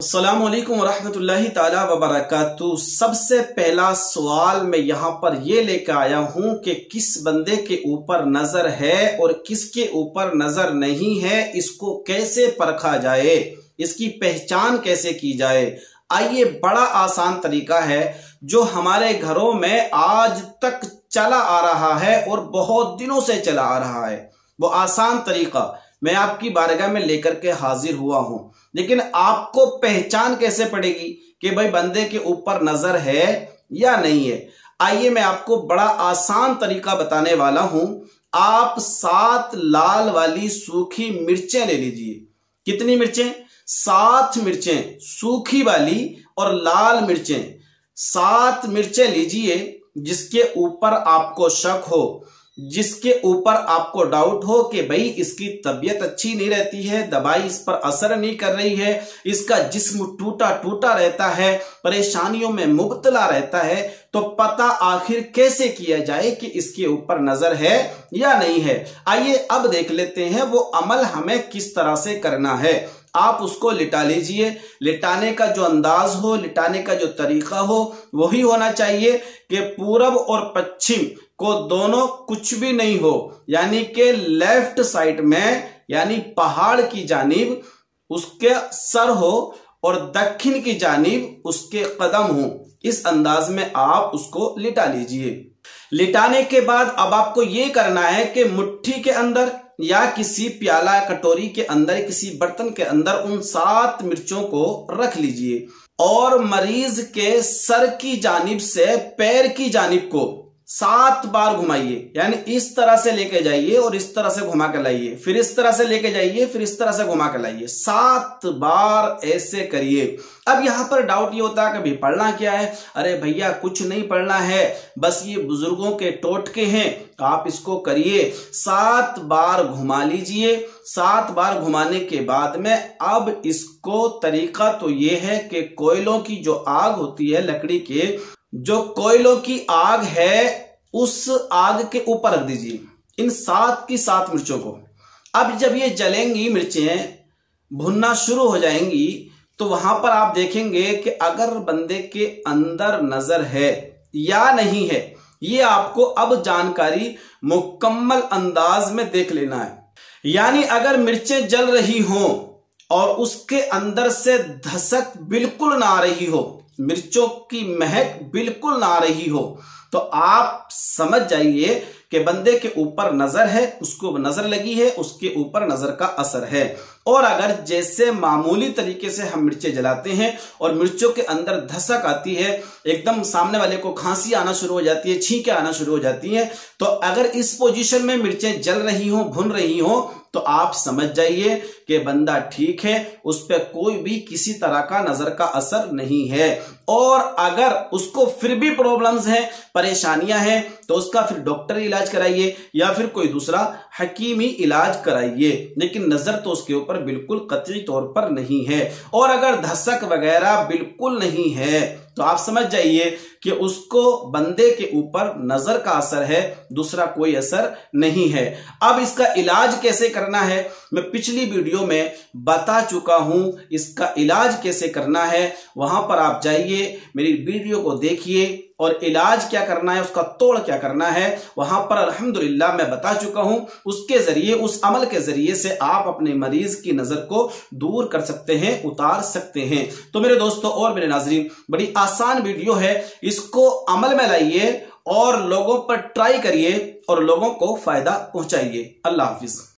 अस्सलामुअलैकुम वरहमतुल्लाहि ताला वबरकातुहू। सबसे पहला सवाल मैं यहाँ पर ये लेकर आया हूँ कि किस बंदे के ऊपर नजर है और किसके ऊपर नजर नहीं है, इसको कैसे परखा जाए, इसकी पहचान कैसे की जाए। आइए, बड़ा आसान तरीका है जो हमारे घरों में आज तक चला आ रहा है और बहुत दिनों से चला आ रहा है। वो आसान तरीका मैं आपकी बारगाह में लेकर के हाजिर हुआ हूं, लेकिन आपको पहचान कैसे पड़ेगी कि भाई बंदे के ऊपर नजर है या नहीं है। आइए, मैं आपको बड़ा आसान तरीका बताने वाला हूं। आप 7 लाल वाली सूखी मिर्चें ले लीजिए। कितनी मिर्चें? 7 मिर्चें, सूखी वाली और लाल मिर्चें। 7 मिर्चें लीजिए जिसके ऊपर आपको शक हो, जिसके ऊपर आपको डाउट हो कि भाई इसकी तबीयत अच्छी नहीं रहती है, दवाई इस पर असर नहीं कर रही है, इसका जिस्म टूटा टूटा रहता है, परेशानियों में मुब्तला रहता है, तो पता आखिर कैसे किया जाए कि इसके ऊपर नजर है या नहीं है। आइए अब देख लेते हैं वो अमल हमें किस तरह से करना है। आप उसको लिटा लीजिए। लिटाने का जो अंदाज हो, लिटाने का जो तरीका हो, वही होना चाहिए कि पूरब और पश्चिम को दोनों कुछ भी नहीं हो, यानी कि लेफ्ट साइड में यानी पहाड़ की जानिब उसके सर हो और दक्षिण की जानिब उसके कदम हो। इस अंदाज में आप उसको लिटा लीजिए। लिटाने के बाद अब आपको यह करना है कि मुट्ठी के अंदर या किसी प्याला कटोरी के अंदर, किसी बर्तन के अंदर उन 7 मिर्चों को रख लीजिए और मरीज के सर की जानिब से पैर की जानिब को 7 बार घुमाइए। यानी इस तरह से लेके जाइए और इस तरह से घुमा के लाइए, फिर इस तरह से लेके जाइए, फिर इस तरह से घुमा के लाइए। 7 बार ऐसे करिए। अब यहां पर डाउट ये होता है कि भाई पढ़ना क्या है? अरे भैया कुछ नहीं पढ़ना है, बस ये बुजुर्गों के टोटके हैं, आप इसको करिए। 7 बार घुमा लीजिए। 7 बार घुमाने के बाद में अब इसको तरीका तो ये है कि कोयलों की जो आग होती है, लकड़ी के जो कोयलों की आग है, उस आग के ऊपर रख दीजिए इन 7 की 7 मिर्चों को। अब जब ये जलेंगी, मिर्चें भुनना शुरू हो जाएंगी, तो वहां पर आप देखेंगे कि अगर बंदे के अंदर नजर है या नहीं है, ये आपको अब जानकारी मुकम्मल अंदाज में देख लेना है। यानी अगर मिर्चें जल रही हों और उसके अंदर से धसक बिल्कुल ना आ रही हो, मिर्चों की महक बिल्कुल ना आ रही हो, तो आप समझ जाइए कि बंदे के ऊपर नजर है, उसको नजर लगी है, उसके ऊपर नजर का असर है। और अगर जैसे मामूली तरीके से हम मिर्चें जलाते हैं और मिर्चों के अंदर धसक आती है, एकदम सामने वाले को खांसी आना शुरू हो जाती है, छींकें आना शुरू हो जाती हैं, तो अगर इस पोजीशन में मिर्चें जल रही हों, भुन रही हों, तो आप समझ जाइए कि बंदा ठीक है, उस पर कोई भी किसी तरह का नजर का असर नहीं है। और अगर उसको फिर भी प्रॉब्लम्स हैं, परेशानियां हैं, तो उसका फिर डॉक्टरी इलाज कराइए या फिर कोई दूसरा हकीमी इलाज कराइए, लेकिन नजर तो उसके ऊपर बिल्कुल कतई तौर पर नहीं है। और अगर धसक वगैरह बिल्कुल नहीं है, तो आप समझ जाइए कि उसको बंदे के ऊपर नजर का असर है, दूसरा कोई असर नहीं है। अब इसका इलाज कैसे करना है मैं पिछली वीडियो में बता चुका हूं। इसका इलाज कैसे करना है वहां पर आप जाइए, मेरी वीडियो को देखिए और इलाज क्या करना है, उसका तोड़ क्या करना है, वहां पर अल्हम्दुलिल्लाह मैं बता चुका हूं। उसके जरिए, उस अमल के जरिए से आप अपने मरीज की नजर को दूर कर सकते हैं, उतार सकते हैं। तो मेरे दोस्तों और मेरे नाजरीन, बड़ी आसान वीडियो है, इसको अमल में लाइए और लोगों पर ट्राई करिए और लोगों को फायदा पहुंचाइए। अल्लाह हाफिज।